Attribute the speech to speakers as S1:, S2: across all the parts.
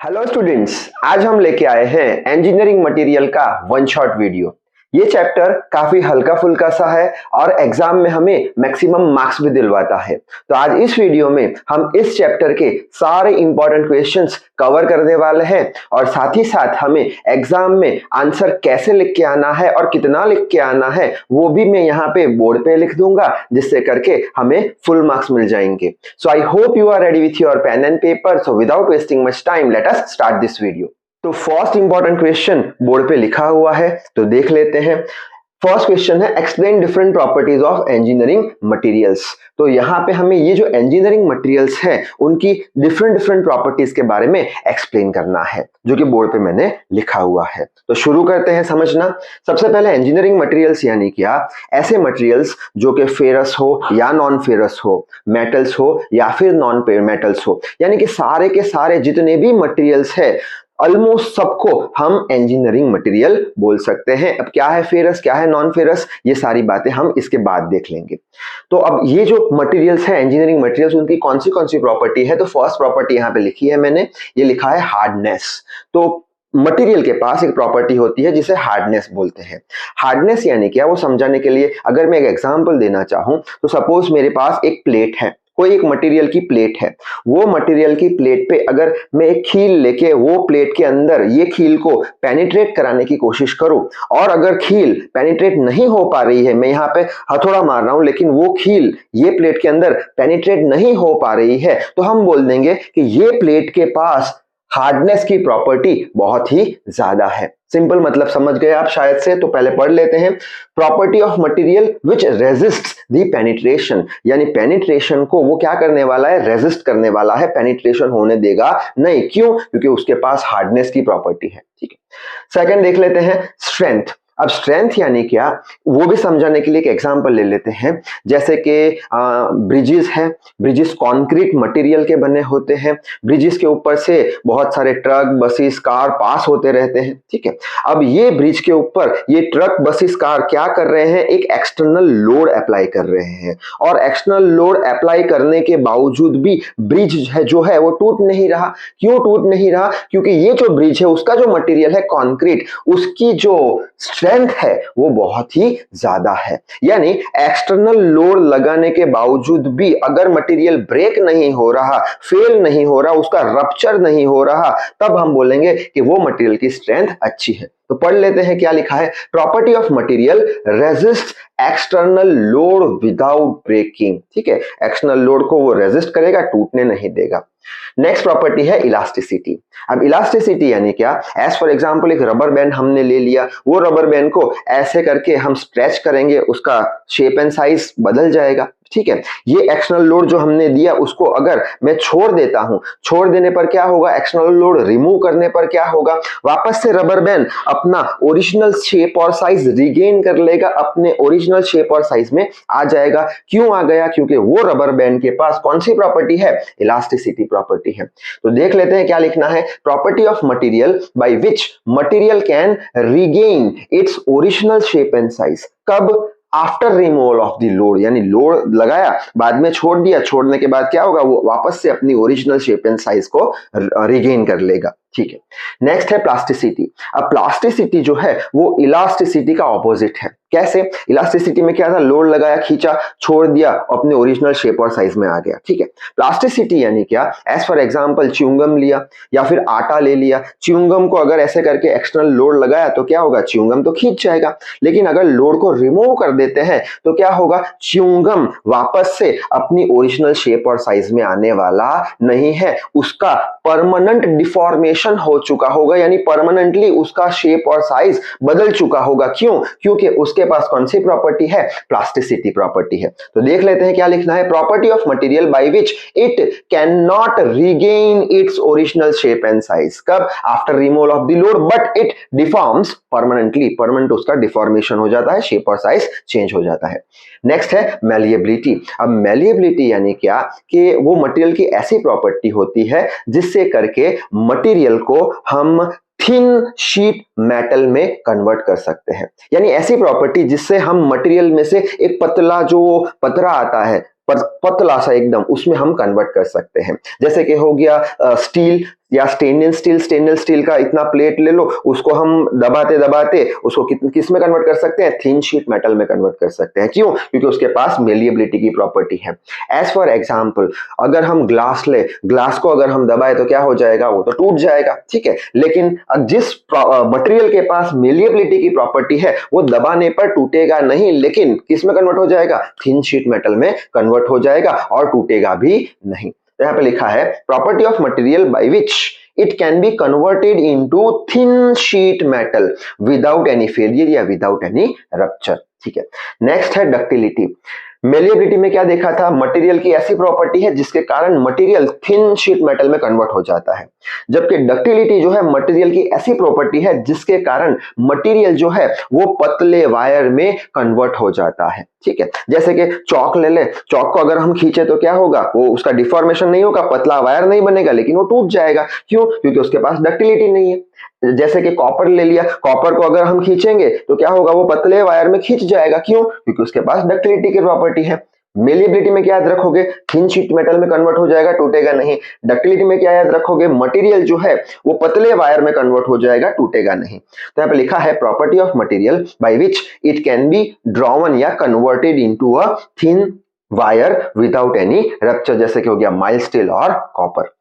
S1: Hello students, आज हम लेके आए हैं इंजीनियरिंग मटेरियल का वन शॉट वीडियो। ये चैप्टर काफी हल्का फुल्का सा है और एग्जाम में हमें मैक्सिमम मार्क्स भी दिलवाता है। तो आज इस वीडियो में हम इस चैप्टर के सारे इंपॉर्टेंट क्वेश्चंस कवर करने वाले हैं और साथ ही साथ हमें एग्जाम में आंसर कैसे लिख के आना है और कितना लिख के आना है वो भी मैं यहाँ पे बोर्ड पे लिख दूंगा, जिससे करके हमें फुल मार्क्स मिल जाएंगे। So I hope you are ready with your pen and paper. So without wasting much time let us start this video. तो फर्स्ट इंपॉर्टेंट क्वेश्चन बोर्ड पे लिखा हुआ है, तो देख लेते हैं। फर्स्ट क्वेश्चन है explain different properties of engineering materials. तो यहाँ पे हमें ये जो इंजीनियरिंग मटेरियल्स है उनकी डिफरेंट डिफरेंट प्रॉपर्टीज के बारे में एक्सप्लेन करना है, जो कि बोर्ड पे मैंने लिखा हुआ है। तो शुरू करते हैं समझना। सबसे पहले इंजीनियरिंग मटेरियल्स यानी क्या? ऐसे मटेरियल्स जो कि फेरस हो या नॉन फेरस हो, मेटल्स हो या फिर नॉन मेटल्स हो, यानी कि सारे के सारे जितने भी मटेरियल्स है ऑलमोस्ट सबको हम इंजीनियरिंग मटेरियल बोल सकते हैं। अब क्या है फेरस, क्या है नॉन फेरस, ये सारी बातें हम इसके बाद देख लेंगे। तो अब ये जो मटेरियल्स है इंजीनियरिंग मटेरियल्स, उनकी कौन सी प्रॉपर्टी है? तो फर्स्ट प्रॉपर्टी यहाँ पे लिखी है मैंने, ये लिखा है हार्डनेस। तो मटेरियल के पास एक प्रॉपर्टी होती है जिसे हार्डनेस बोलते हैं। हार्डनेस यानी क्या, वो समझाने के लिए अगर मैं एक एग्जांपल देना चाहूं तो सपोज मेरे पास एक प्लेट है, कोई एक मटेरियल की प्लेट है। वो मटेरियल की प्लेट पे अगर मैं एक खील लेके वो प्लेट के अंदर ये खील को पेनिट्रेट कराने की कोशिश करूं और अगर खील पेनिट्रेट नहीं हो पा रही है, मैं यहाँ पे हथौड़ा मार रहा हूं लेकिन वो खील ये प्लेट के अंदर पेनिट्रेट नहीं हो पा रही है, तो हम बोल देंगे कि ये प्लेट के पास हार्डनेस की प्रॉपर्टी बहुत ही ज्यादा है। सिंपल मतलब समझ गए आप शायद से। तो पहले पढ़ लेते हैं। Property of material which resist the penetration, यानी पेनिट्रेशन को वो क्या करने वाला है? रेजिस्ट करने वाला है, पेनिट्रेशन होने देगा नहीं। क्यों? क्योंकि उसके पास हार्डनेस की प्रॉपर्टी है। ठीक है। सेकंड देख लेते हैं स्ट्रेंथ। अब स्ट्रेंथ यानी क्या, वो भी समझाने के लिए एक एग्जांपल ले लेते हैं। जैसे कि ब्रिजेस है, ब्रिजेस कंक्रीट मटेरियल के बने होते हैं। ब्रिजेस के ऊपर से बहुत सारे ट्रक, बसेस, कार पास होते रहते हैं। ठीक है। अब ये ब्रिज के ऊपर ये ट्रक, बसेस, कार क्या कर रहे हैं? एक एक्सटर्नल लोड अप्लाई कर रहे हैं और एक्सटर्नल लोड अप्लाई करने के बावजूद भी ब्रिज है जो है वो टूट नहीं रहा। क्यों टूट नहीं रहा? क्योंकि ये जो ब्रिज है उसका जो मटेरियल है कंक्रीट, उसकी जो स्ट्रेंथ है वो बहुत ही ज्यादा है। यानी एक्सटर्नल लोड लगाने के बावजूद भी अगर मटेरियल ब्रेक नहीं हो रहा, फेल नहीं हो रहा, उसका रप्चर नहीं हो रहा, तब हम बोलेंगे कि वो मटेरियल की स्ट्रेंथ अच्छी है। तो पढ़ लेते हैं क्या लिखा है। Property of material resist external load without breaking. ठीक है, एक्सटर्नल लोड को वो रेजिस्ट करेगा, टूटने नहीं देगा। नेक्स्ट प्रॉपर्टी है इलास्टिसिटी। अब इलास्टिसिटी यानी क्या? एज फॉर एग्जांपल एक रबर बैंड हमने ले लिया, वो रबर बैंड को ऐसे करके हम स्ट्रेच करेंगे, उसका शेप एंड साइज बदल जाएगा। ठीक है। ये एक्सटर्नल लोड जो हमने दिया उसको अगर मैं छोड़ देता हूं, छोड़ देने पर क्या होगा? एक्सटर्नल लोड रिमूव करने पर क्या होगा? वापस से रबर बैंड अपना ओरिजिनल शेप और साइज रिगेन कर लेगा, अपने ओरिजिनल शेप और साइज में आ जाएगा। क्यों आ गया? क्योंकि वो रबर बैंड के पास कौन सी प्रॉपर्टी है? इलास्टिसिटी प्रॉपर्टी है। तो देख लेते हैं क्या लिखना है। Property of material by which material can regain its original shape and size. कब? After removal of the load, यानी लोड लगाया, बाद में छोड़ दिया, छोड़ने के बाद क्या होगा? वो वापस से अपनी ओरिजिनल शेप एंड साइज को रिगेन कर लेगा। ठीक है। नेक्स्ट है प्लास्टिसिटी। अब प्लास्टिसिटी जो है वो इलास्टिसिटी का ऑपोजिट है। कैसे? इलास्टिसिटी में क्या था? लोड लगाया, खींचा, छोड़ दिया, अपने ओरिजिनल शेप और साइज में आ गया। ठीक है। प्लास्टिसिटी यानी क्या? एज फॉर एग्जांपल च्युइंगम लिया या फिर आटा ले लिया, च्युइंगम को अगर ऐसे करके एक्सटर्नल लोड लगाया तो क्या होगा? च्युइंगम तो खींच जाएगा, लेकिन अगर लोड को रिमूव कर देते हैं तो क्या होगा? च्युइंगम वापस से अपनी ओरिजिनल शेप और साइज में आने वाला नहीं है, उसका परमानेंट डिफॉर्मेशन हो चुका होगा, यानी परमानेंटली उसका शेप और साइज बदल चुका होगा। क्यों? क्योंकि उसके पास कौन सी प्रॉपर्टी है? प्लास्टिसिटी प्रॉपर्टी है। तो देख लेते हैं क्या लिखना है। Property of material by which it can not regain its original shape and size. कब? After removal of the load, but it deforms permanently, permanent उसका डिफॉर्मेशन हो जाता है, शेप और साइज चेंज हो जाता है। नेक्स्ट है मैलिएबिलिटी। अब मैलिएबिलिटी यानी क्या? कि वो मटेरियल की ऐसी प्रॉपर्टी होती है जिससे करके मटेरियल को हम थिन शीट मेटल में कन्वर्ट कर सकते हैं। यानी ऐसी प्रॉपर्टी जिससे हम मटेरियल में से एक पतला जो पतरा आता है, पतला सा एकदम, उसमें हम कन्वर्ट कर सकते हैं। जैसे कि हो गया स्टील, या स्टेनलेस स्टील का इतना प्लेट ले लो, उसको हम दबाते दबाते उसको किस में कन्वर्ट कर सकते हैं, थिन शीट मेटल में कन्वर्ट कर सकते हैं। क्यों? क्योंकि उसके पास मेलिएबिलिटी की प्रॉपर्टी है। एज फॉर एग्जाम्पल, अगर हम ग्लास ले, ग्लास को अगर हम दबाए तो क्या हो जाएगा, वो तो टूट जाएगा, ठीक है। लेकिन जिस मटेरियल के पास मेलिएबिलिटी की प्रॉपर्टी है वो दबाने पर टूटेगा नहीं, लेकिन किस में कन्वर्ट हो जाएगा, थिन शीट मेटल में कन्वर्ट हो जाएगा और टूटेगा भी नहीं। तो यहाँ पे लिखा है property of material by which it can be converted into thin sheet metal without any failure या without any rupture, ठीक है। नेक्स्ट है डक्टिलिटी। मेलिएबिलिटी में क्या देखा था, मटेरियल की ऐसी प्रॉपर्टी है जिसके कारण मटेरियल थिन शीट मेटल में कन्वर्ट हो जाता है, जबकि डक्टिलिटी जो है मटेरियल की ऐसी प्रॉपर्टी है जिसके कारण मटेरियल जो है वो पतले वायर में कन्वर्ट हो जाता है, ठीक है। जैसे कि चौक ले ले, चौक को अगर हम खींचे तो क्या होगा, वो उसका डिफॉर्मेशन नहीं होगा, पतला वायर नहीं बनेगा, लेकिन वो टूट जाएगा। क्यों? क्योंकि उसके पास डक्टिलिटी नहीं है। जैसे कि कॉपर ले लिया, कॉपर को अगर हम खींचेंगे तो क्या होगा, वो पतले वायर में खींच जाएगा। क्यों? क्योंकि उसके पास डक्टिलिटी की प्रॉपर्टी है। मेलिएबिलिटी में क्या याद रखोगे, थिन शीट मेटल में कन्वर्ट हो जाएगा, टूटेगा नहीं। डक्टिलिटी में क्या याद रखोगे, मटेरियल जो है वो पतले वायर में कन्वर्ट हो जाएगा, टूटेगा नहीं। तो यहाँ पे लिखा है property of material by which it can be drawn या converted into a thin wire without any rupture, जैसे कि हो गया माइल्ड स्टील और कॉपर।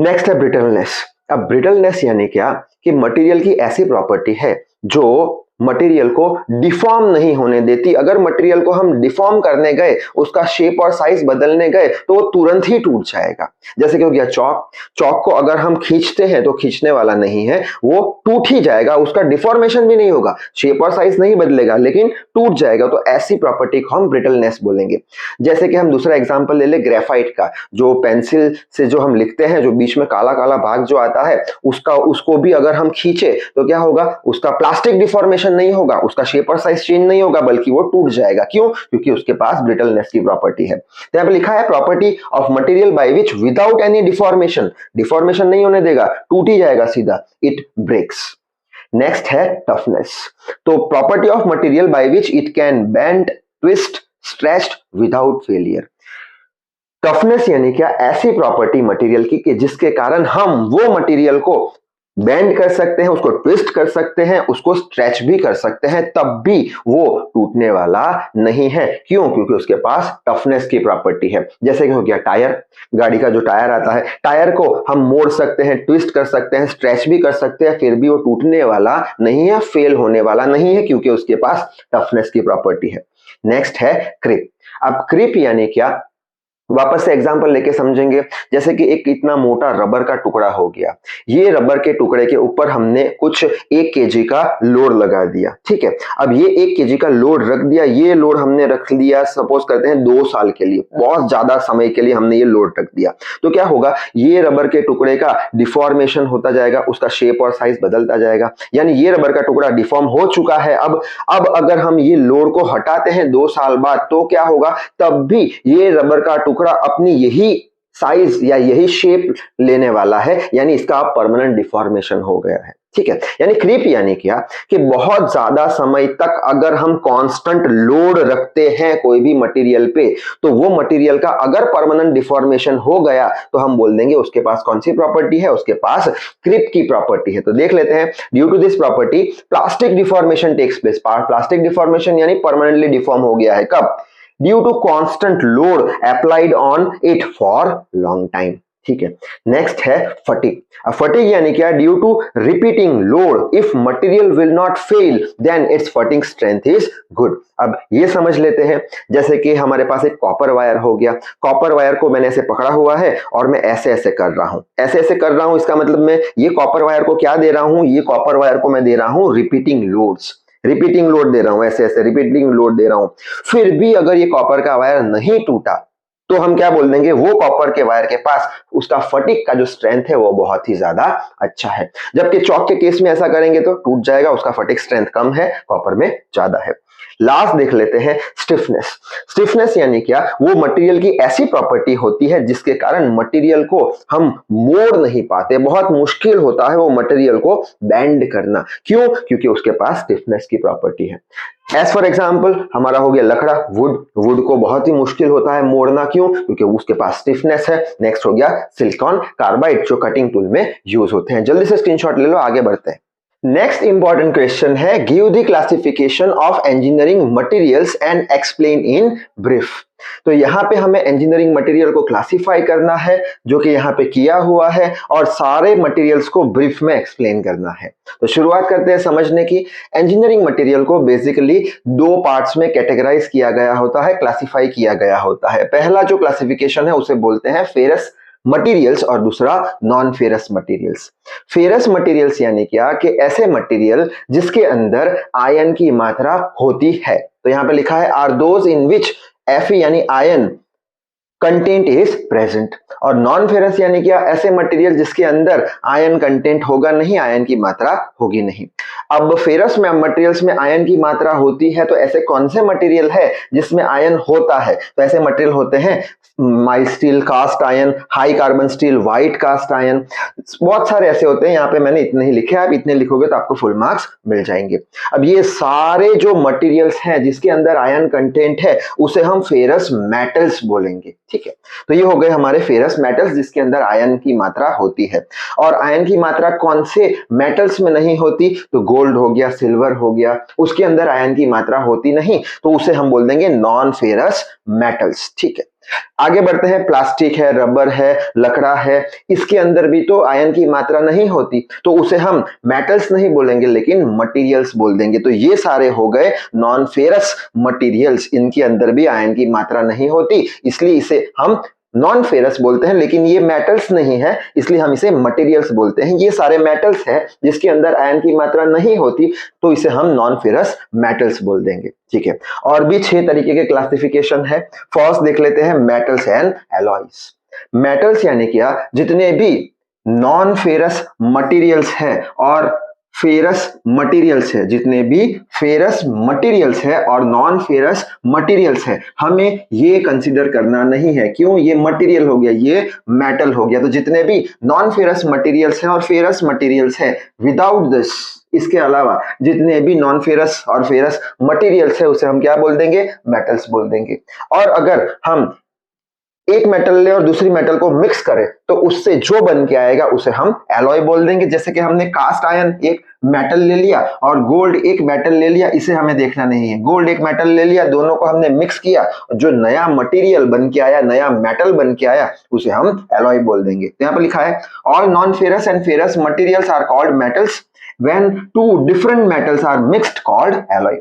S1: नेक्स्ट है ब्रिटलनेस। अब ब्रिटलनेस यानी क्या, कि मटेरियल की ऐसी प्रॉपर्टी है जो मटेरियल को डिफॉर्म नहीं होने देती। अगर मटेरियल को हम डिफॉर्म करने गए, उसका शेप और साइज बदलने गए, तो वो तुरंत ही टूट जाएगा। जैसे कि हो गया चौक, चौक को अगर हम खींचते हैं तो खींचने वाला नहीं है, वो टूट ही जाएगा, उसका डिफॉर्मेशन भी नहीं होगा, शेप और साइज नहीं बदलेगा, लेकिन टूट जाएगा। तो ऐसी प्रॉपर्टी को हम ब्रिटलनेस बोलेंगे। जैसे कि हम दूसरा एग्जांपल ले ले ग्रेफाइट का, जो पेंसिल से जो हम लिखते हैं, जो बीच में काला काला भाग जो आता है, उसको भी अगर हम खींचे तो क्या होगा, उसका प्लास्टिक डिफॉर्मेशन नहीं होगा, उसका शेप और साइज चेंज नहीं होगा, बल्कि वो टूट जाएगा। क्यों? क्योंकि उसके पास ब्रिटलनेस की प्रॉपर्टी है। तो यहाँ पे लिखा है property of material by which without any deformation, deformation नहीं होने देगा, टूट ही जाएगा सीधा, इट ब्रेक्स। नेक्स्ट है टफनेस। तो property of material by which it can bend, twist, stretch without failure. Toughness यानी क्या, ऐसी प्रॉपर्टी मटेरियल की कि जिसके कारण हम वो मटेरियल को बेंड कर सकते हैं, उसको ट्विस्ट कर सकते हैं, उसको स्ट्रेच भी कर सकते हैं, तब भी वो टूटने वाला नहीं है। क्यों? क्योंकि उसके पास टफनेस की प्रॉपर्टी है। जैसे कि हो गया टायर, गाड़ी का जो टायर आता है, टायर को हम मोड़ सकते हैं, ट्विस्ट कर सकते हैं, स्ट्रेच भी कर सकते हैं, फिर भी वो टूटने वाला नहीं है, फेल होने वाला नहीं है, क्योंकि उसके पास टफनेस की प्रॉपर्टी है। नेक्स्ट है क्रिप। अब क्रिप यानी क्या, वापस से एग्जांपल लेके समझेंगे। जैसे कि एक इतना मोटा रबर का टुकड़ा हो गया, ये रबर के टुकड़े के ऊपर हमने कुछ 1 केजी का लोड लगा दिया, ठीक है। अब ये 1 केजी का लोड रख दिया, ये लोड हमने रख लिया, सपोज करते हैं 2 साल के लिए, बहुत ज्यादा समय के लिए हमने ये लोड रख दिया, तो क्या होगा, ये रबर के टुकड़े का डिफॉर्मेशन होता जाएगा, उसका शेप और साइज बदलता जाएगा, यानी ये रबर का टुकड़ा डिफॉर्म हो चुका है। अब अगर हम ये लोड को हटाते हैं 2 साल बाद, तो क्या होगा, तब भी ये रबर का टुकड़ा अपनी यही साइज या यही शेप लेने वाला है, यानी इसका परमानेंट डिफॉर्मेशन हो गया है, ठीक है। यानी क्रीप यानी क्या, कि बहुत ज्यादा समय तक अगर हम कांस्टेंट लोड रखते हैं कोई भी मटेरियल पे, तो वो मटेरियल का अगर परमानेंट डिफॉर्मेशन हो गया तो हम बोल देंगे उसके पास कौन सी प्रॉपर्टी है, उसके पास क्रीप की प्रॉपर्टी है। तो देख लेते हैं, due to this property plastic deformation takes place. Plastic deformation यानी परमानेंटली डिफॉर्म हो गया है, कब, due to constant load applied on it for long time, ठीक है। नेक्स्ट है फटीग। अब फटीग यानी क्या, due to repeating load, if material will not fail then its fatigue strength is good. अब ये समझ लेते हैं, जैसे कि हमारे पास एक कॉपर वायर हो गया, कॉपर वायर को मैंने ऐसे पकड़ा हुआ है और मैं ऐसे ऐसे कर रहा हूं, ऐसे ऐसे कर रहा हूं, इसका मतलब मैं ये कॉपर वायर को क्या दे रहा हूं, ये कॉपर वायर को मैं दे रहा हूं रिपीटिंग लोड्स, रिपीटिंग लोड दे रहा हूं, ऐसे ऐसे रिपीटिंग लोड दे रहा हूं। फिर भी अगर ये कॉपर का वायर नहीं टूटा, तो हम क्या बोल देंगे, वो कॉपर के वायर के पास उसका फटीग का जो स्ट्रेंथ है वो बहुत ही ज्यादा अच्छा है। जबकि चौक के केस में ऐसा करेंगे तो टूट जाएगा, उसका फटीग स्ट्रेंथ कम है, कॉपर में ज्यादा है। लास्ट देख लेते हैं स्टिफनेस। स्टिफनेस यानी क्या, वो मटेरियल की ऐसी प्रॉपर्टी होती है जिसके कारण मटेरियल को हम मोड़ नहीं पाते, बहुत मुश्किल होता है वो मटेरियल को बेंड करना। क्यों? क्योंकि उसके पास स्टिफनेस की प्रॉपर्टी है। एज फॉर एग्जाम्पल हमारा हो गया लकड़ा, वुड को बहुत ही मुश्किल होता है मोड़ना। क्यों? क्योंकि उसके पास स्टिफनेस है। नेक्स्ट हो गया सिलिकॉन कार्बाइड, जो कटिंग टूल में यूज होते हैं। जल्दी से स्क्रीनशॉट ले लो, आगे बढ़ते हैं। नेक्स्ट इंपॉर्टेंट क्वेश्चन है, give the classification of engineering materials and explain in brief. तो यहाँ पे हमें इंजीनियरिंग मटेरियल को क्लासिफाई करना है, जो कि यहाँ पे किया हुआ है, और सारे मटेरियल्स को ब्रीफ में एक्सप्लेन करना है। तो शुरुआत करते हैं समझने की। इंजीनियरिंग मटेरियल को बेसिकली दो पार्ट्स में कैटेगराइज किया गया होता है, क्लासिफाई किया गया होता है। पहला जो क्लासिफिकेशन है उसे बोलते हैं फेरस मटेरियल्स और दूसरा non ferrous materials. Ferrous materials यानी क्या, कि ऐसे मटेरियल जिसके अंदर आयन की मात्रा होती है। तो यहां पे लिखा है are those in which Fe यानी आयन कंटेंट इज प्रेजेंट। और नॉन फेरस यानी क्या, ऐसे मटेरियल जिसके अंदर आयन कंटेंट होगा नहीं, आयन की मात्रा होगी नहीं। अब फेरस में मटेरियल्स में आयन की मात्रा होती है, तो ऐसे कौन से मटेरियल है जिसमें आयन होता है? तो ऐसे मटेरियल होते हैं mild steel, cast iron, high carbon steel, white cast iron, बहुत सारे ऐसे होते हैं। यहाँ पे मैंने इतने ही लिखे, आप इतने लिखोगे तो आपको फुल मार्क्स मिल जाएंगे। अब ये सारे जो मटेरियल्स हैं जिसके अंदर आयन कंटेंट है उसे हम फेरस मेटल्स बोलेंगे। ठीक है, तो ये हो गए हमारे फेरस मेटल्स जिसके अंदर आयन की मात्रा होती है। और आयन की मात्रा कौन से मेटल्स में नहीं होती? तो गोल्ड हो गया, सिल्वर हो गया, उसके अंदर आयन की मात्रा होती नहीं, तो उसे हम बोल देंगे नॉन फेरस मेटल्स। ठीक है, आगे बढ़ते हैं। प्लास्टिक है, रबर है, लकड़ा है, इसके अंदर भी तो आयन की मात्रा नहीं होती, तो उसे हम मेटल्स नहीं बोलेंगे लेकिन मटेरियल्स बोल देंगे। तो ये सारे हो गए नॉन फेरस मटेरियल्स, इनके अंदर भी आयन की मात्रा नहीं होती, इसलिए इसे हम नॉन फेरस बोलते हैं। लेकिन ये मेटल्स नहीं है, इसलिए हम इसे मटेरियल्स बोलते हैं। ये सारे मेटल्स हैं जिसके अंदर आयन की मात्रा नहीं होती, तो इसे हम नॉन फेरस मेटल्स बोल देंगे। ठीक है, और भी 6 तरीके के क्लासिफिकेशन है। फर्स्ट देख लेते हैं मेटल्स एंड एलॉयज। मेटल्स यानी क्या, जितने भी नॉन फेरस मटेरियल्स हैं और फेरस मटेरियल्स है, जितने भी फेरस मटेरियल्स है और नॉन फेरस मटेरियल्स है, हमें ये कंसीडर करना नहीं है। क्यों? ये मटेरियल हो गया, ये मेटल हो गया। तो जितने भी नॉन फेरस मटेरियल्स हैं और फेरस मटेरियल्स है, विदाउट दिस, इसके अलावा जितने भी नॉन फेरस और फेरस मटेरियल्स है उसे हम क्या बोल देंगे? मेटल्स बोल देंगे। और अगर हम एक मेटल ले और दूसरी मेटल को मिक्स करें तो उससे जो बन के आएगा उसे हम एलॉय बोल देंगे। जैसे कि हमने कास्ट आयन एक मेटल ले लिया और गोल्ड एक मेटल ले लिया, इसे हमें देखना नहीं है। गोल्ड एक मेटल ले लिया, दोनों को हमने मिक्स किया, जो नया मटेरियल बन के आया, नया मेटल बन के आया, उसे हम एलॉय बोल देंगे। तो यहाँ पर लिखा है all non ferrous and ferrous materials are called metals when two different metals are mixed called alloy.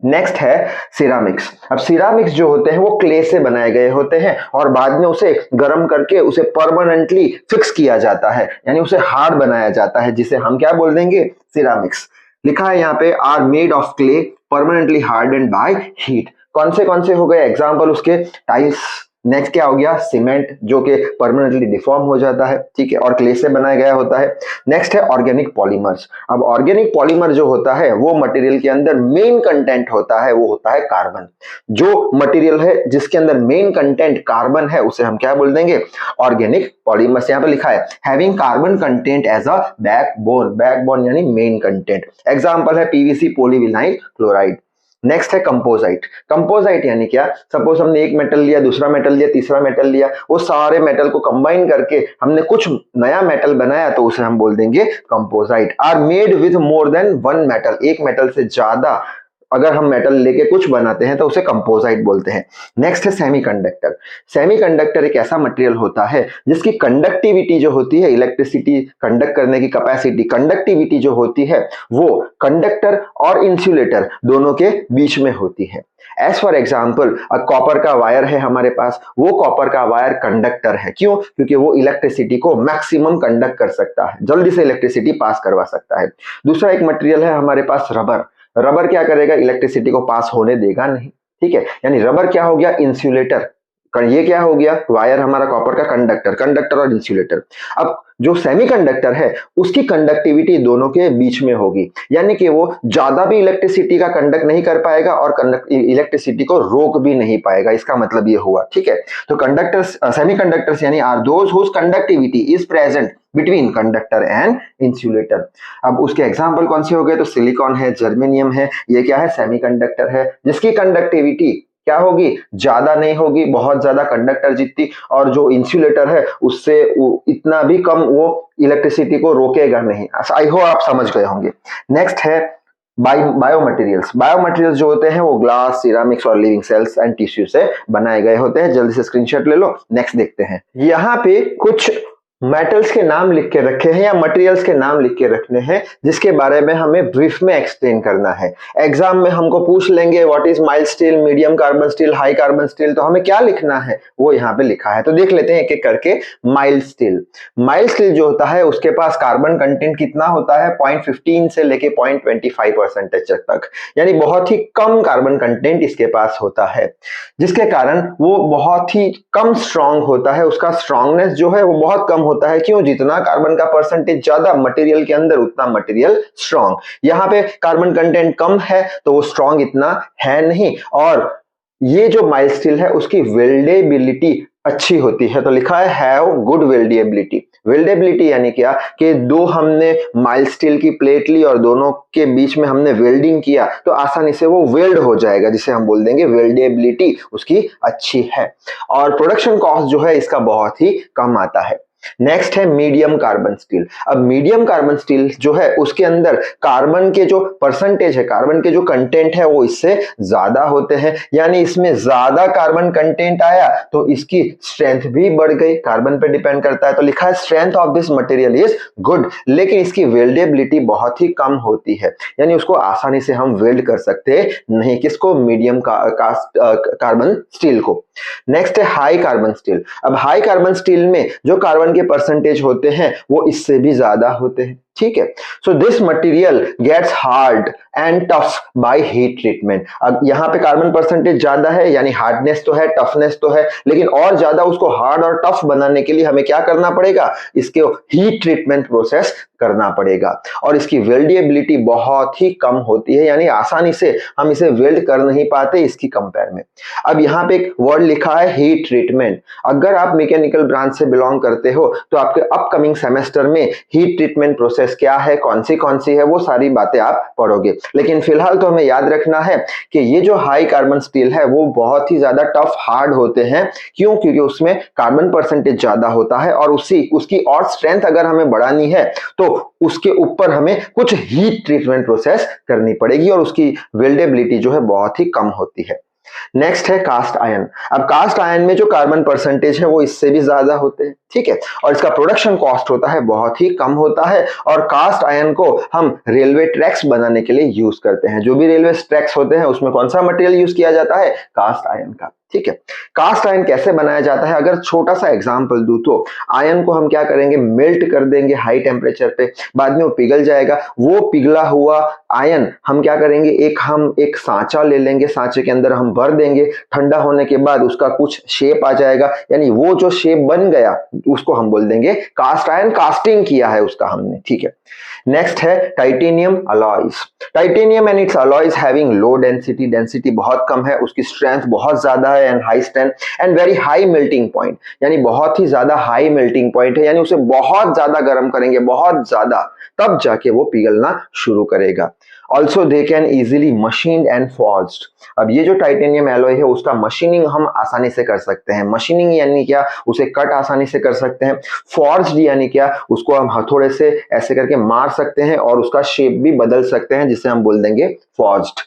S1: Next है सिरामिक्स। अब सिरामिक्स जो होते हैं वो क्ले से बनाए गए होते हैं और बाद में उसे गर्म करके उसे परमानेंटली फिक्स किया जाता है, यानी उसे हार्ड बनाया जाता है, जिसे हम क्या बोल देंगे? सिरामिक्स। लिखा है यहाँ पे are made of clay permanently hardened by heat. कौन से हो गए एग्जाम्पल उसके? टाइल्स। नेक्स्ट क्या हो गया? सीमेंट, जो कि परमानेंटली डिफॉर्म हो जाता है। ठीक है, और क्ले से बनाया गया होता है। नेक्स्ट है ऑर्गेनिक पॉलीमर्स। अब ऑर्गेनिक पॉलीमर जो होता है वो मटेरियल के अंदर मेन कंटेंट होता है, वो होता है कार्बन। जो मटेरियल है जिसके अंदर मेन कंटेंट कार्बन है उसे हम क्या बोल देंगे? Organic polymers. यहाँ पे लिखा है having carbon content as a backbone. Backbone यानी मेन कंटेंट। एग्जाम्पल है पीवीसी, पॉलीविनाइल क्लोराइड। नेक्स्ट है कंपोजाइट। कंपोजाइट यानी क्या? सपोज हमने एक मेटल लिया, दूसरा मेटल लिया, तीसरा मेटल लिया, वो सारे मेटल को कंबाइन करके हमने कुछ नया मेटल बनाया, तो उसे हम बोल देंगे composite. Are made with more than one metal. एक मेटल से ज्यादा अगर हम मेटल लेके कुछ बनाते हैं तो उसे कंपोजाइट बोलते हैं। नेक्स्ट है सेमीकंडक्टर। सेमीकंडक्टर एक ऐसा मटेरियल होता है जिसकी कंडक्टिविटी जो होती है, इलेक्ट्रिसिटी कंडक्ट करने की कैपेसिटी, कंडक्टिविटी जो होती है वो कंडक्टर और इंसुलेटर दोनों के बीच में होती है। एज फॉर एग्जाम्पल कॉपर का वायर है हमारे पास, वो कॉपर का वायर कंडक्टर है। क्यों? क्योंकि वो इलेक्ट्रिसिटी को मैक्सिमम कंडक्ट कर सकता है, जल्दी से इलेक्ट्रिसिटी पास करवा सकता है। दूसरा एक मटेरियल है हमारे पास रबर। रबर क्या करेगा? इलेक्ट्रिसिटी को पास होने देगा नहीं। ठीक है, यानी रबर क्या हो गया? इंसुलेटर, ये क्या हो गया, वायर हमारा कॉपर का कंडक्टर, कंडक्टर और इंसुलेटर। अब जो सेमीकंडक्टर है उसकी कंडक्टिविटी दोनों के बीच में होगी, यानी कि वो ज्यादा भी इलेक्ट्रिसिटी का कंडक्ट नहीं कर पाएगा और इलेक्ट्रिसिटी को रोक भी नहीं पाएगा, इसका मतलब ये हुआ। ठीक है, तो कंडक्टर्स, सेमीकंडक्टर्स यानी are those whose conductivity is present between conductor and insulator. अब उसके एग्जाम्पल कौन से हो गए, तो सिलिकॉन है, जर्मेनियम है, ये क्या है, सेमीकंडक्टर है, जिसकी कंडक्टिविटी क्या होगी, ज्यादा नहीं होगी, बहुत ज्यादा कंडक्टर जितनी, और जो इंसुलेटर है उससे इतना भी कम, वो इलेक्ट्रिसिटी को रोकेगा नहीं। आई होप आप समझ गए होंगे। नेक्स्ट है बायोमटेरियल्स। बायोमटेरियल्स जो होते हैं वो ग्लास, सिरामिक्स और लिविंग सेल्स एंड टिश्यू से बनाए गए होते हैं। जल्दी से स्क्रीनशॉट ले लो। नेक्स्ट देखते हैं, यहाँ पे कुछ मेटल्स के नाम लिख के रखे हैं या मटेरियल्स के नाम लिख के रखने हैं, जिसके बारे में हमें ब्रीफ में एक्सप्लेन करना है। एग्जाम में हमको पूछ लेंगे what is mild steel, medium carbon steel, high carbon steel, तो हमें क्या लिखना है वो यहाँ पे लिखा है। तो देख लेते हैं एक एक करके। माइल्ड स्टील, माइल्ड स्टील जो होता है उसके पास कार्बन कंटेंट कितना होता है, 0.15 से लेके 0.25% तक, यानी बहुत ही कम कार्बन कंटेंट इसके पास होता है, जिसके कारण वो बहुत ही कम स्ट्रांग होता है। उसका स्ट्रांगनेस जो है वो बहुत कम होता है। क्यों, जितना कार्बन का परसेंटेज ज्यादा मटेरियल के अंदर उतना मटेरियल स्ट्रांग। यहाँ पे कार्बन कंटेंट कम है तो वो स्ट्रांग इतना है नहीं। और ये जो माइल्ड स्टील है उसकी वेल्डेबिलिटी अच्छी होती है, तो लिखा है हैव गुड वेल्डेबिलिटी। वेल्डेबिलिटी यानी क्या, कि दो हमने माइल्ड स्टील की प्लेट ली और दोनों के बीच में हमने वेल्डिंग किया तो आसानी से वो वेल्ड हो जाएगा, जिसे हम बोल देंगे वेल्डेबिलिटी उसकी अच्छी है। और प्रोडक्शन कॉस्ट जो है इसका बहुत ही कम आता है। नेक्स्ट है मीडियम कार्बन स्टील। अब मीडियम कार्बन स्टील जो है उसके अंदर कार्बन के जो परसेंटेज है, कार्बन के जो कंटेंट है वो इससे ज्यादा होते हैं, यानी इसमें ज्यादा कार्बन कंटेंट आया तो इसकी स्ट्रेंथ भी बढ़ गई, कार्बन पे डिपेंड करता है। तो लिखा है strength of this material is good, लेकिन इसकी वेल्डेबिलिटी बहुत ही कम होती है, यानी उसको आसानी से हम वेल्ड कर सकते नहीं। किसको, मीडियम कार्बन स्टील को। नेक्स्ट है हाई कार्बन स्टील। अब हाई कार्बन स्टील में जो कार्बन के परसेंटेज होते हैं वो इससे भी ज्यादा होते हैं। ठीक है, so this material gets hard and tough by heat treatment. अब यहाँ पे कार्बन परसेंटेज ज्यादा है, यानी हार्डनेस तो है, टफनेस तो है, लेकिन और ज्यादा उसको हार्ड और टफ बनाने के लिए हमें क्या करना पड़ेगा, इसके हीट ट्रीटमेंट प्रोसेस करना पड़ेगा। और इसकी वेल्डेबिलिटी बहुत ही कम होती है, यानी आसानी से हम इसे वेल्ड कर नहीं पाते इसकी कंपेयर में। अब यहाँ पे एक वर्ड लिखा है हीट ट्रीटमेंट। अगर आप मैकेनिकल ब्रांच से बिलोंग करते हो तो आपके अपकमिंग सेमेस्टर में हीट ट्रीटमेंट प्रोसेस क्या है, कौन सी है, वो सारी बातें आप पढ़ोगे। लेकिन फिलहाल तो हमें याद रखना है कि ये जो हाई कार्बन स्टील है वो बहुत ही ज्यादा टफ हार्ड होते हैं। क्यों, क्योंकि उसमें कार्बन परसेंटेज ज्यादा होता है और उसकी और स्ट्रेंथ अगर हमें बढ़ानी है तो उसके ऊपर हमें कुछ हीट ट्रीटमेंट प्रोसेस करनी पड़ेगी और उसकी वेल्डेबिलिटी जो है बहुत ही कम होती है। नेक्स्ट है कास्ट आयरन। अब कास्ट आयरन में जो कार्बन परसेंटेज है वो इससे भी ज्यादा होते हैं। ठीक है, और इसका प्रोडक्शन कॉस्ट होता है बहुत ही कम होता है। और कास्ट आयरन को हम रेलवे ट्रैक्स बनाने के लिए यूज करते हैं। जो भी रेलवे ट्रैक्स होते हैं उसमें कौन सा मटेरियल यूज किया जाता है, कास्ट आयरन का। ठीक है, कास्ट आयरन कैसे बनाया जाता है, अगर छोटा सा एग्जांपल दूं तो आयरन को हम क्या करेंगे, मेल्ट कर देंगे हाई टेम्परेचर पे, बाद में वो पिघल जाएगा। वो पिघला हुआ आयरन हम क्या करेंगे, एक सांचा ले लेंगे, सांचे के अंदर हम भर देंगे, ठंडा होने के बाद उसका कुछ शेप आ जाएगा, यानी वो जो शेप बन गया उसको हम बोल देंगे कास्ट आयरन, कास्टिंग किया है उसका हमने। ठीक है, नेक्स्ट है titanium alloys. Titanium and it's alloys having low density, density बहुत कम है, उसकी स्ट्रेंथ बहुत ज्यादा है and high strength and very high melting point, यानी बहुत ही ज्यादा हाई मेल्टिंग पॉइंट है, यानी उसे बहुत ज्यादा गर्म करेंगे, बहुत ज्यादा, तब जाके वो पिघलना शुरू करेगा। Also they can easily machined and forged. अब ये जो टाइटेनियम एलॉय है उसका मशीनिंग हम आसानी से कर सकते हैं। मशीनिंग यानी क्या, उसे कट आसानी से कर सकते हैं। फॉर्ज्ड यानी क्या, उसको हम हथौड़े से ऐसे करके मार सकते हैं और उसका शेप भी बदल सकते हैं, जिसे हम बोल देंगे फॉर्ज्ड।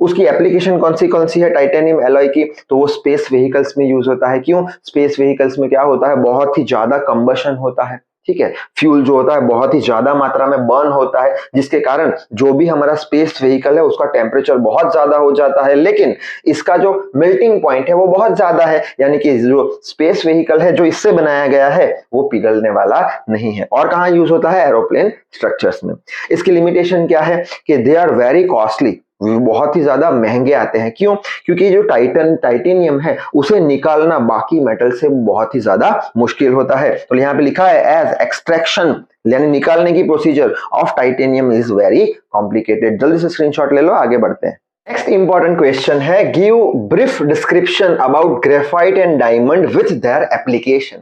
S1: उसकी एप्लीकेशन कौन सी है टाइटेनियम एलॉय की, तो वो स्पेस व्हीकल्स में यूज होता है। क्यों, स्पेस व्हीकल्स में क्या होता है, बहुत ही ज्यादा कंबशन होता है। ठीक है, फ्यूल जो होता है बहुत ही ज्यादा मात्रा में बर्न होता है, जिसके कारण जो भी हमारा स्पेस व्हीकल है उसका टेम्परेचर बहुत ज्यादा हो जाता है, लेकिन इसका जो मेल्टिंग पॉइंट है वो बहुत ज्यादा है, यानी कि जो स्पेस व्हीकल है जो इससे बनाया गया है वो पिघलने वाला नहीं है। और कहाँ यूज होता है, एरोप्लेन स्ट्रक्चर्स में। इसकी लिमिटेशन क्या है कि दे आर वेरी कॉस्टली, बहुत ही ज्यादा महंगे आते हैं। क्यों? क्योंकि जो टाइटेनियम है उसे निकालना बाकी मेटल से बहुत ही ज्यादा मुश्किल होता है। तो यहाँ पे लिखा है एज एक्सट्रैक्शन यानी निकालने की procedure of titanium is very complicated. जल्दी से स्क्रीनशॉट ले लो, आगे बढ़ते हैं। नेक्स्ट इंपॉर्टेंट क्वेश्चन है give brief description about graphite and diamond with their application.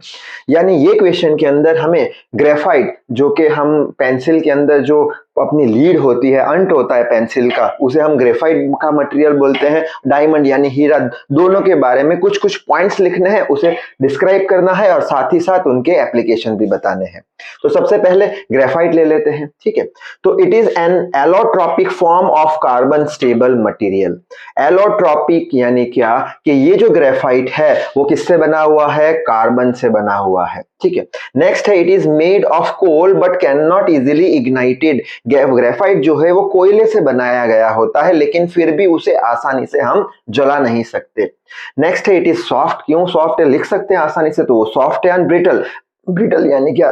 S1: यानी ये क्वेश्चन के अंदर हमें ग्रेफाइट जो कि हम पेंसिल के अंदर जो अपनी लीड होती है, अंट होता है पेंसिल का, उसे हम ग्रेफाइट का मटेरियल बोलते हैं। डायमंड यानी हीरा, दोनों के बारे में कुछ कुछ पॉइंट्स लिखने हैं, उसे डिस्क्राइब करना है और साथ ही साथ उनके एप्लीकेशन भी बताने हैं। तो सबसे पहले ग्रेफाइट ले लेते हैं, ठीक है। तो it is an allotropic form of carbon stable material. Allotropic यानी क्या कि ये जो ग्रेफाइट है वो किससे बना हुआ है? कार्बन से बना हुआ है, ठीक है। नेक्स्ट है it is made of coal but can not easily ignited. Graphite जो है वो कोयले से बनाया गया होता है लेकिन फिर भी उसे आसानी से हम जला नहीं सकते। नेक्स्ट है इट इज सॉफ्ट। क्यों सॉफ्ट है? लिख सकते हैं आसानी से, तो वो सॉफ्ट है। एंड ब्रिटल, ब्रिटल यानी क्या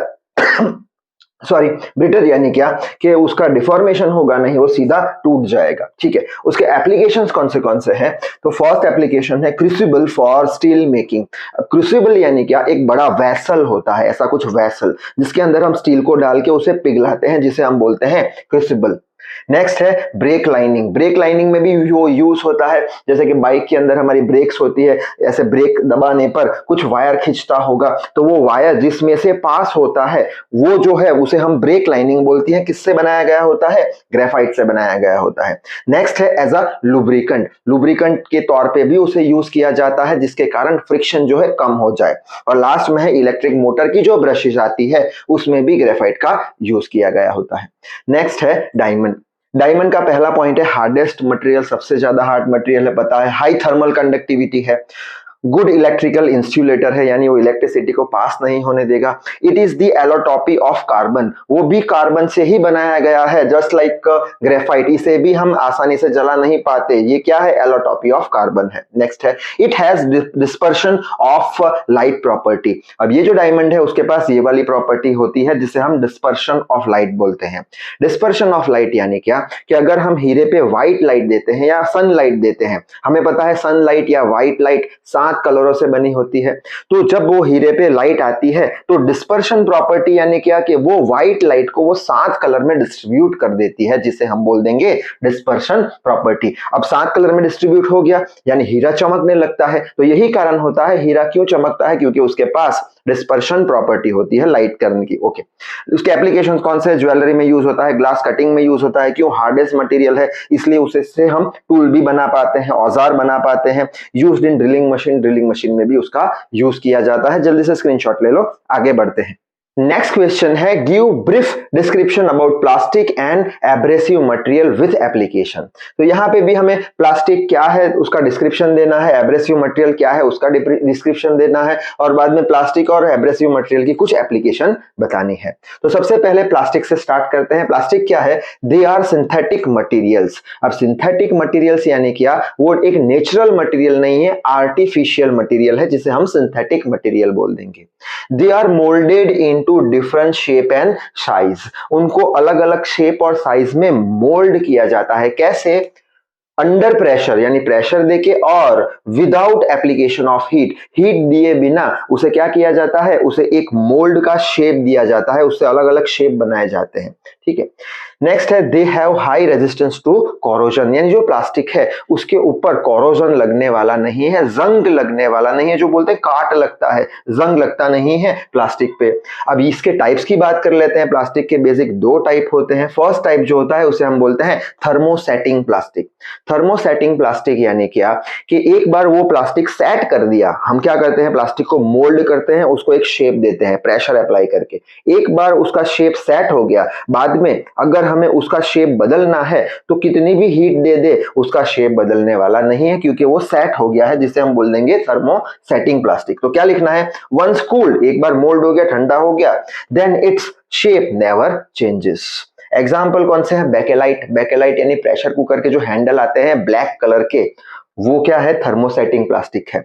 S1: सॉरी ब्रिटल यानी क्या कि उसका डिफॉर्मेशन होगा नहीं, वो सीधा टूट जाएगा, ठीक है। उसके एप्लीकेशंस कौन से हैं? तो फर्स्ट एप्लीकेशन है crucible for steel making. Crucible यानी क्या? एक बड़ा वैसल होता है, ऐसा कुछ वैसल जिसके अंदर हम स्टील को डाल के उसे पिघलाते हैं, जिसे हम बोलते हैं क्रूसिबल। नेक्स्ट है ब्रेक लाइनिंग। ब्रेक लाइनिंग में भी वो यूज होता है, जैसे कि बाइक के अंदर हमारी ब्रेक्स होती है, ऐसे ब्रेक दबाने पर कुछ वायर खींचता होगा, तो वो वायर जिसमें से पास होता है वो जो है उसे हम ब्रेक लाइनिंग बोलती है। किससे बनाया गया होता है? ग्रेफाइट से बनाया गया होता है। नेक्स्ट है एज अ लुब्रिकेंट। लुब्रिकेंट के तौर पे भी उसे यूज किया जाता है, जिसके कारण फ्रिक्शन जो है कम हो जाए। और लास्ट में है इलेक्ट्रिक मोटर की जो ब्रशेज आती है उसमें भी ग्रेफाइट का यूज किया गया होता है। नेक्स्ट है डायमंड। डायमंड का पहला पॉइंट है हार्डेस्ट मटेरियल, सबसे ज्यादा हार्ड मटेरियल है, पता है। हाई थर्मल कंडक्टिविटी है, गुड इलेक्ट्रिकल इंसुलेटर है, यानी वो इलेक्ट्रिसिटी को पास नहीं होने देगा। It is the allotropy of carbon, वो भी कार्बन से ही बनाया गया है, जस्ट लाइक ग्रेफाइट। इसे भी हम आसानी से जला नहीं पाते, ये क्या है? एलोटॉपी ऑफ कार्बन है। नेक्स्ट है it has dispersion of light property. अब ये जो डायमंड है उसके पास ये वाली प्रॉपर्टी होती है जिसे हम डिस्पर्शन ऑफ लाइट बोलते हैं। डिस्पर्शन ऑफ लाइट यानी क्या कि अगर हम हीरे पे व्हाइट लाइट देते हैं या सनलाइट देते हैं, हमें पता है सनलाइट या व्हाइट लाइट 7 कलरों से बनी होती है, तो जब वो हीरे पे लाइट आती है तो डिस्पर्शन प्रॉपर्टी यानी क्या कि वो व्हाइट लाइट को वो 7 कलर में डिस्ट्रीब्यूट कर देती है, जिसे हम बोल देंगे डिस्पर्शन प्रॉपर्टी। अब 7 कलर में डिस्ट्रीब्यूट हो गया यानी हीरा चमकने लगता है। तो यही कारण होता है हीरा क्यों चमकता है, क्योंकि उसके पास डिस्पर्शन प्रॉपर्टी होती है लाइट करने की। ओके, उसके एप्लीकेशन कौन से? ज्वेलरी में यूज होता है, ग्लास कटिंग में यूज होता है। क्यों? हार्डेस्ट मटेरियल है इसलिए उसे से हम टूल भी बना पाते हैं, औजार बना पाते हैं। Used in drilling machine, drilling machine में भी उसका यूज किया जाता है। जल्दी से स्क्रीनशॉट ले लो, आगे बढ़ते हैं। नेक्स्ट क्वेश्चन है give brief description about plastic and abrasive material with application. तो यहाँ पे भी हमें प्लास्टिक क्या है उसका डिस्क्रिप्शन देना है, एब्रेसिव मटेरियल क्या है उसका डिस्क्रिप्शन देना है, और बाद में प्लास्टिक और एब्रेसिव मटेरियल की कुछ एप्लीकेशन बतानी है। तो सबसे पहले प्लास्टिक से स्टार्ट करते हैं। प्लास्टिक क्या है? They are synthetic materials. अब सिंथेटिक मटीरियल्स यानी क्या? वो एक नेचुरल मटीरियल नहीं है, आर्टिफिशियल मटीरियल है, जिसे हम सिंथेटिक मटीरियल बोल देंगे। They are moulded into different shape and size. उनको अलग अलग शेप और साइज में मोल्ड किया जाता है। कैसे? अंडर प्रेशर यानी प्रेशर देके, और without application of heat, heat दिए बिना उसे क्या किया जाता है? उसे एक मोल्ड का शेप दिया जाता है, उससे अलग अलग शेप बनाए जाते हैं, ठीक है। नेक्स्ट है they have high resistance to corrosion, यानी जो प्लास्टिक है उसके ऊपर कोरोजन लगने वाला नहीं है, जंग लगने वाला नहीं है। जो बोलते हैं काट लगता है, जंग लगता नहीं है प्लास्टिक पे। अब इसके टाइप्स की बात कर लेते हैं। प्लास्टिक के बेसिक 2 टाइप होते हैं। फर्स्ट टाइप जो होता है उसे हम बोलते हैं थर्मोसेटिंग प्लास्टिक। थर्मोसेटिंग प्लास्टिक यानी क्या कि एक बार वो प्लास्टिक सेट कर दिया, हम क्या करते हैं? प्लास्टिक को मोल्ड करते हैं, उसको एक शेप देते हैं प्रेशर अप्लाई करके। एक बार उसका शेप सेट हो गया, बाद में अगर हमें उसका शेप बदलना है तो कितनी भी हीट दे दे उसका शेप बदलने वाला नहीं है, क्योंकि वो सेट हो गया है, जिसे हम बोल देंगे थर्मोसेटिंग प्लास्टिक। तो क्या लिखना है? वंस कूल्ड, एक बार मोल्ड हो गया, ठंडा हो गया, then its shape never changes. Example कौन से हैं? बेकेलाइट। बेकेलाइट यानी प्रेशर कुकर के जो हैंडल आते हैं ब्लैक कलर के, वो क्या है, थर्मोसेटिंग प्लास्टिक है।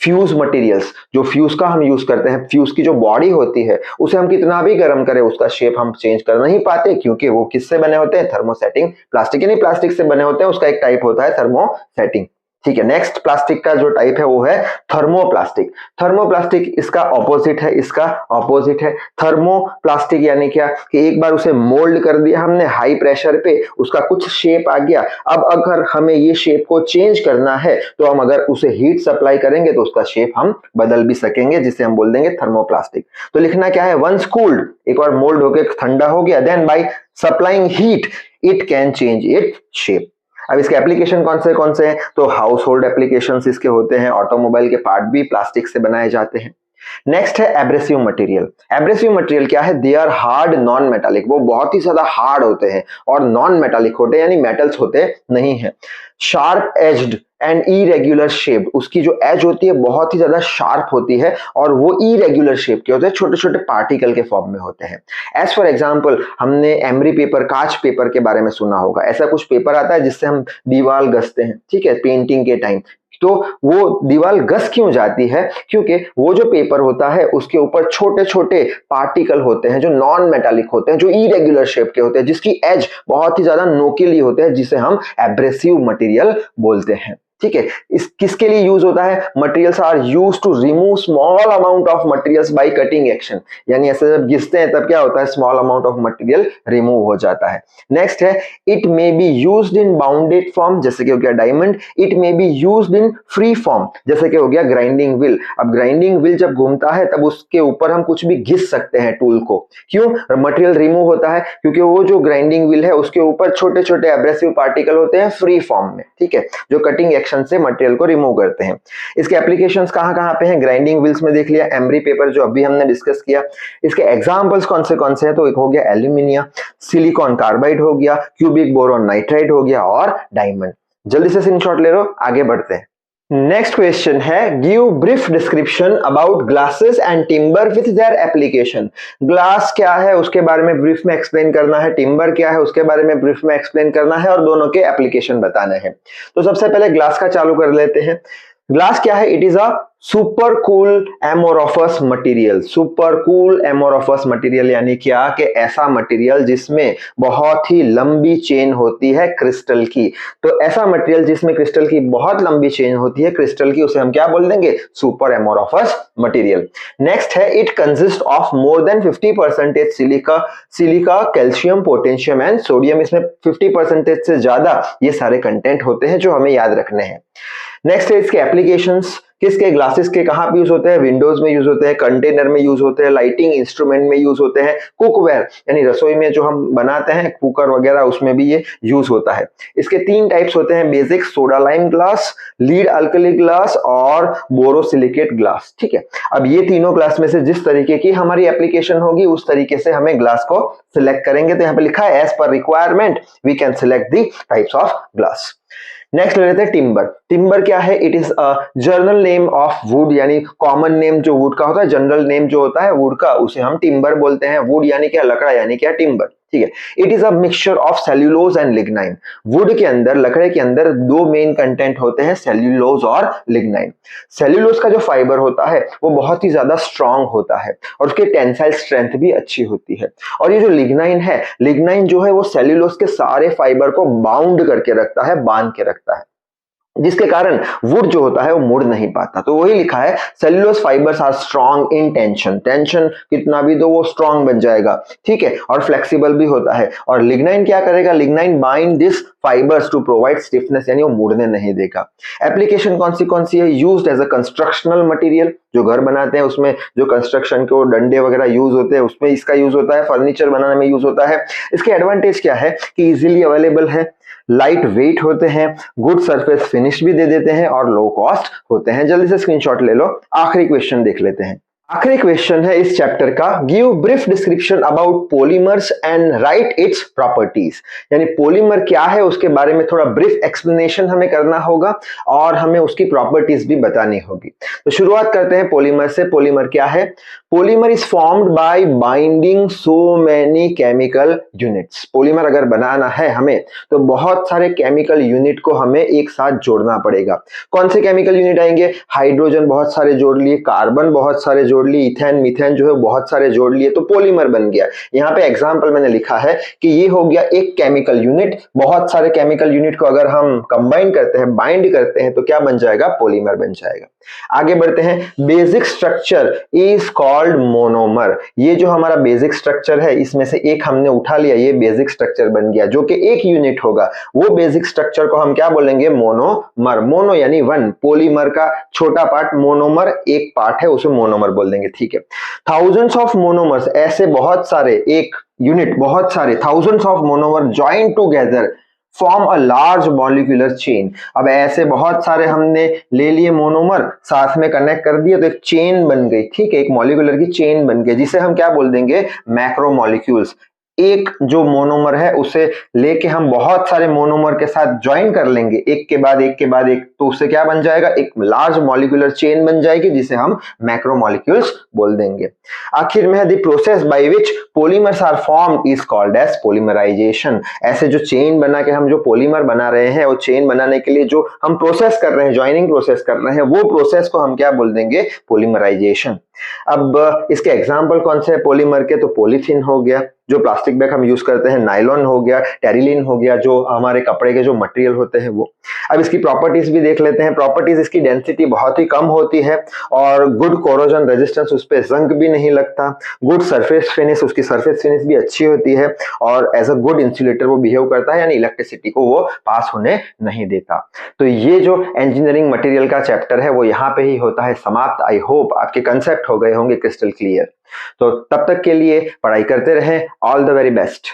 S1: फ्यूज मटेरियल्स, जो फ्यूज का हम यूज करते हैं, फ्यूज की जो बॉडी होती है उसे हम कितना भी गर्म करें उसका शेप हम चेंज कर नहीं पाते, क्योंकि वो किससे बने होते हैं, थर्मोसेटिंग प्लास्टिक, यानी प्लास्टिक से बने होते हैं, उसका एक टाइप होता है थर्मोसेटिंग। ठीक है, नेक्स्ट प्लास्टिक का जो टाइप है वो है थर्मोप्लास्टिक। थर्मोप्लास्टिक इसका ऑपोजिट है, इसका ऑपोजिट है। थर्मोप्लास्टिक यानी क्या कि एक बार उसे मोल्ड कर दिया हमने हाई प्रेशर पे, उसका कुछ शेप आ गया, अब अगर हमें ये शेप को चेंज करना है तो हम अगर उसे हीट सप्लाई करेंगे तो उसका शेप हम बदल भी सकेंगे, जिसे हम बोल देंगे थर्मोप्लास्टिक। तो लिखना क्या है, वंस कूल्ड, एक बार मोल्ड होकर ठंडा हो गया, then by supplying heat it can change it shape. अब इसके एप्लीकेशन कौन से हैं, तो हाउस होल्ड एप्लीकेशंस इसके होते हैं, ऑटोमोबाइल के पार्ट भी प्लास्टिक से बनाए जाते हैं। नेक्स्ट है एब्रेसिव मटेरियल। एब्रेसिव मटेरियल क्या है, they are hard non metallic, वो बहुत ही ज्यादा हार्ड होते हैं और नॉन मेटालिक होते हैं, यानी मेटल्स होते नहीं है। Sharp aged and irregular shape, उसकी जो एज होती है बहुत ही ज्यादा शार्प होती है और वो इरेग्युलर शेप के होते हैं, छोटे छोटे पार्टिकल के फॉर्म में होते हैं। एज फॉर एग्जांपल, हमने एमरी पेपर, कांच पेपर के बारे में सुना होगा। ऐसा कुछ पेपर आता है जिससे हम दीवार घसते हैं, ठीक है, पेंटिंग के टाइम। तो वो दीवार घस क्यों जाती है, क्योंकि वो जो पेपर होता है उसके ऊपर छोटे छोटे पार्टिकल होते हैं जो नॉन मेटालिक होते हैं, जो इरेग्युलर शेप के होते हैं, जिसकी एज बहुत ही ज्यादा नोकीली होते हैं, जिसे हम एब्रेसिव मटेरियल बोलते हैं। ठीक है, इस किसके लिए यूज होता है, materials are use to remove small amount of materials by cutting action, यानी ऐसे जब घिसते हैं तब क्या होता है, small amount of material remove हो जाता है। नेक्स्ट है, it may be used in bounded form, जैसे कि हो गया diamond. It may be used in free form, जैसे कि हो गया ग्राइंडिंग व्हील। अब ग्राइंडिंग व्हील जब घूमता है तब उसके ऊपर हम कुछ भी घिस सकते हैं टूल को, क्यों, मटेरियल रिमूव होता है, क्योंकि वो जो ग्राइंडिंग व्हील है उसके ऊपर छोटे छोटे एब्रेसिव पार्टिकल होते हैं फ्री फॉर्म में, ठीक है, जो कटिंग एक्शन से मटेरियल को रिमूव करते हैं। इसके एप्लीकेशंस कहां कहां पे हैं, ग्राइंडिंग व्हील्स में देख लिया, एमरी पेपर जो अभी हमने डिस्कस किया। इसके एग्जांपल्स कौन से हैं, तो एक हो गया एल्यूमिनियम, सिलिकॉन कार्बाइड हो गया, क्यूबिक बोरोन नाइट्राइड हो गया और डायमंड। जल्दी से स्क्रीनशॉट ले लो, आगे बढ़ते हैं। नेक्स्ट क्वेश्चन है, give brief description about glasses and timber with their application. Glass क्या है उसके बारे में ब्रीफ में एक्सप्लेन करना है, टिम्बर क्या है उसके बारे में ब्रीफ में एक्सप्लेन करना है और दोनों के एप्लीकेशन बताने हैं। तो सबसे पहले ग्लास का चालू कर लेते हैं। ग्लास क्या है, it is a super cool amorphous material. Super cool amorphous material यानी क्या कि ऐसा मटेरियल जिसमें बहुत ही लंबी चेन होती है क्रिस्टल की। तो ऐसा मटेरियल जिसमें क्रिस्टल की बहुत लंबी चेन होती है क्रिस्टल की, उसे हम क्या बोल देंगे, सुपर एमोरफस मटेरियल। नेक्स्ट है, it consist of more than 50% silica calcium potassium and sodium. इसमें 50% से ज्यादा ये सारे कंटेंट होते हैं जो हमें याद रखने हैं। नेक्स्ट है इसके एप्लीकेशंस, किसके, ग्लासेस के कहां पे यूज होते हैं, विंडोज में यूज होते हैं, कंटेनर में यूज होते हैं, लाइटिंग इंस्ट्रूमेंट में यूज होते हैं, कुकवेयर यानी रसोई में जो हम बनाते हैं कुकर वगैरह उसमें भी ये यूज होता है। इसके 3 टाइप्स होते हैं, basic soda lime glass, lead alkali glass और बोरोसिलिकेट ग्लास। ठीक है, अब ये तीनों ग्लास में से जिस तरीके की हमारी एप्लीकेशन होगी उस तरीके से हमें ग्लास को सिलेक्ट करेंगे। तो यहाँ पे लिखा है as per requirement we can select the types of glass. Next ले लेते हैं टिम्बर। टिम्बर क्या है, it is a general name of wood, यानी कॉमन नेम जो वुड का होता है, जनरल नेम जो होता है वुड का, उसे हम टिम्बर बोलते हैं। वुड यानी क्या, लकड़ा यानी क्या, टिम्बर। ठीक है, it is a mixture of cellulose and lignin. Wood के अंदर, लकड़े के अंदर 2 मेन कंटेंट होते हैं, सेल्यूलोज और लिग्नाइन। सेल्यूलोज का जो फाइबर होता है वो बहुत ही ज्यादा स्ट्रांग होता है और उसकी टेंसाइल स्ट्रेंथ भी अच्छी होती है। और ये जो लिग्नाइन है, लिग्नाइन जो है वो सेल्यूलोज के सारे फाइबर को बाउंड करके रखता है, बांध के रखता है, जिसके कारण वुड जो होता है वो मुड़ नहीं पाता। तो वही लिखा है, cellulose fibres are strong in tension. Tension कितना भी दो वो स्ट्रांग बन जाएगा, ठीक है, और फ्लेक्सिबल भी होता है। और लिग्नाइन क्या करेगा, lignin bind this fibres to provide stiffness, यानी वो मुड़ने नहीं देगा। एप्लीकेशन कौन सी है, used as a constructional material, जो घर बनाते हैं उसमें जो कंस्ट्रक्शन के डंडे वगैरह यूज होते हैं उसमें इसका यूज होता है, फर्नीचर बनाने में यूज होता है। इसके एडवांटेज क्या है कि इजीली अवेलेबल है, लाइट वेट होते हैं, गुड सरफेस फिनिश भी दे देते हैं और लो कॉस्ट होते हैं। जल्दी से स्क्रीनशॉट ले लो, आखिरी क्वेश्चन देख लेते हैं। आखिरी क्वेश्चन है इस चैप्टर का, give brief description about polymers and right its properties. यानी पॉलीमर क्या है उसके बारे में थोड़ा ब्रीफ एक्सप्लेनेशन हमें करना होगा और हमें उसकी प्रॉपर्टीज भी बतानी होगी। तो शुरुआत करते हैं पॉलीमर से। पॉलीमर क्या है? Polymer is formed by binding so many chemical units. Polymer अगर बनाना है हमें तो बहुत सारे केमिकल यूनिट को हमें एक साथ जोड़ना पड़ेगा। कौन से केमिकल यूनिट आएंगे? हाइड्रोजन बहुत सारे जोड़ लिए, कार्बन बहुत सारे जोड़ लिए, इथेन मीथेन जो है बहुत सारे जोड़ लिए, तो पॉलीमर बन गया। यहाँ पे एग्जांपल मैंने लिखा है कि ये हो गया एक केमिकल यूनिट। बहुत सारे केमिकल यूनिट को अगर हम कंबाइन करते हैं, बाइंड करते हैं, तो क्या बन जाएगा? पॉलीमर बन जाएगा। आगे बढ़ते हैं। Basic structure is called monomer. ये जो हमारा बेसिक स्ट्रक्चर है इसमें से एक हमने उठा लिया, ये बेसिक स्ट्रक्चर बन गया जो कि एक यूनिट होगा। वो बेसिक स्ट्रक्चर को हम क्या बोलेंगे? मोनोमर। मोनो यानी वन, पॉलीमर का छोटा पार्ट, मोनोमर एक पार्ट है, उसे मोनोमर बोल देंगे। ठीक है। थाउजेंड्स ऑफ मोनोमर्स, ऐसे बहुत सारे, एक यूनिट बहुत सारे thousands of monomer join together form a large molecular chain. अब ऐसे बहुत सारे हमने ले लिए मोनोमर, साथ में कनेक्ट कर दिए तो एक चेन बन गई। ठीक है, एक मॉलिक्यूलर की चेन बन गई जिसे हम क्या बोल देंगे? मैक्रोमॉलिक्यूल्स। एक जो मोनोमर है उसे लेके हम बहुत सारे मोनोमर के साथ ज्वाइन कर लेंगे, एक के बाद एक के बाद एक, तो उससे क्या बन जाएगा? एक लार्ज मॉलिक्यूलर चेन बन जाएगी जिसे हम मैक्रोमॉलिक्यूल्स बोल देंगे। आखिर में the process by which polymers are formed is called as polymerisation. ऐसे जो चेन बना के हम जो पॉलीमर बना रहे हैं, वो चेन बनाने के लिए जो हम प्रोसेस कर रहे हैं, ज्वाइनिंग प्रोसेस कर रहे हैं, वो प्रोसेस को हम क्या बोल देंगे? पॉलीमराइजेशन। अब इसके एग्जाम्पल कौन से हैं पॉलीमर के? तो पॉलीथीन हो गया, जो प्लास्टिक बैग हम यूज करते हैं, नायलॉन हो गया, टेरिलीन हो गया, जो हमारे कपड़े के जो मटेरियल होते हैं वो। अब इसकी प्रॉपर्टीज भी देख लेते हैं। प्रॉपर्टीज, इसकी डेंसिटी बहुत ही कम होती है और गुड कोरोजन रेजिस्टेंस, उस पर जंग भी नहीं लगता। गुड सरफेस फिनिश, उसकी सरफेस फिनिश भी अच्छी होती है और एज अ गुड इंसुलेटर वो बिहेव करता है, यानी इलेक्ट्रिसिटी को वो पास होने नहीं देता। तो ये जो इंजीनियरिंग मटेरियल का चैप्टर है वो यहाँ पे ही होता है समाप्त। आई होप आपके कंसेप्ट हो गए होंगे क्रिस्टल क्लियर। तो तब तक के लिए पढ़ाई करते रहें। All the very best.